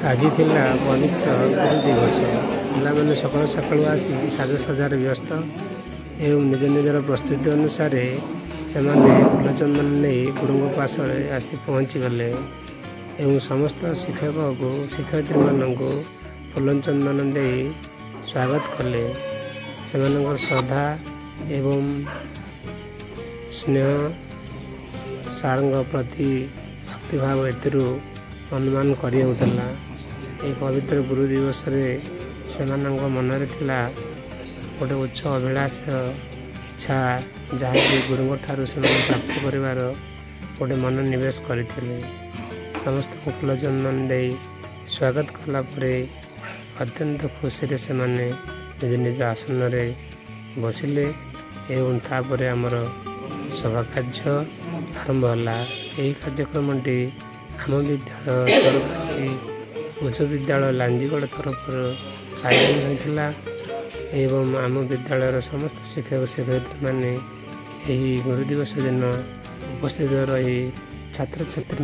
ଆଜି ଥିଲା ପବିତ୍ର ଗୁରୁ ଦିବସ। ପିଲାମାନେ ସକାଳୁ ସକାଳୁ ଆସି ସାଜସଜ୍ଜାରେ ବ୍ୟସ୍ତ ଏବଂ ନିଜ ନିଜର ପ୍ରସ୍ତୁତି ଅନୁସାରେ ସେମାନେ ଫୁଲ ଚନ୍ଦନ ନେଇ ଗୁରୁଙ୍କ ପାଶରେ ଆସି ପହଞ୍ଚିଗଲେ ଏବଂ ସମସ୍ତ ଶିକ୍ଷକଙ୍କୁ ଶିକ୍ଷୟିତ୍ରୀମାନଙ୍କୁ ଫୁଲ ଚନ୍ଦନ ଦେଇ ସ୍ୱାଗତ କଲେ। ସେମାନଙ୍କର ଶ୍ରଦ୍ଧା ଏବଂ ସ୍ନେହ ସାରଙ୍କ ପ୍ରତି ଭକ୍ତିଭାବ ଏଥିରୁ ଅନୁମାନ କରି ହେଉଥିଲା। ଏହି ପବିତ୍ର ଗୁରୁ ଦିବସରେ ସେମାନଙ୍କ ମନରେ ଥିଲା ଗୋଟେ ଉଚ୍ଚ ଅଭିଳାଷ ଇଚ୍ଛା, ଯାହାକି ଗୁରୁଙ୍କ ଠାରୁ ସେମାନେ ପ୍ରାପ୍ତ କରିବାର ଗୋଟେ ମନୋନିବେଶ କରିଥିଲେ। ସମସ୍ତଙ୍କୁ ଫୁଲ ଚନ୍ଦନ ଦେଇ ସ୍ୱାଗତ କଲା ପରେ ଅତ୍ୟନ୍ତ ଖୁସିରେ ସେମାନେ ନିଜ ନିଜ ଆସନରେ ବସିଲେ ଏବଂ ତାପରେ ଆମର ସଭା କାର୍ଯ୍ୟ ଆରମ୍ଭ ହେଲା। ଏହି କାର୍ଯ୍ୟକ୍ରମଟି ଆମ ବିଦ୍ୟାଳୟ ସରକାରୀ ଉଚ୍ଚ ବିଦ୍ୟାଳୟ ଲାଞ୍ଜିଗଡ଼ ତରଫରୁ ଆୟୋଜନ ହୋଇଥିଲା ଏବଂ ଆମ ବିଦ୍ୟାଳୟର ସମସ୍ତ ଶିକ୍ଷକ ଶିକ୍ଷୟିତ୍ରୀମାନେ ଏହି ଗୁରୁ ଦିବସ ଦିନ ଉପସ୍ଥିତ ରହି ଛାତ୍ରଛାତ୍ରୀ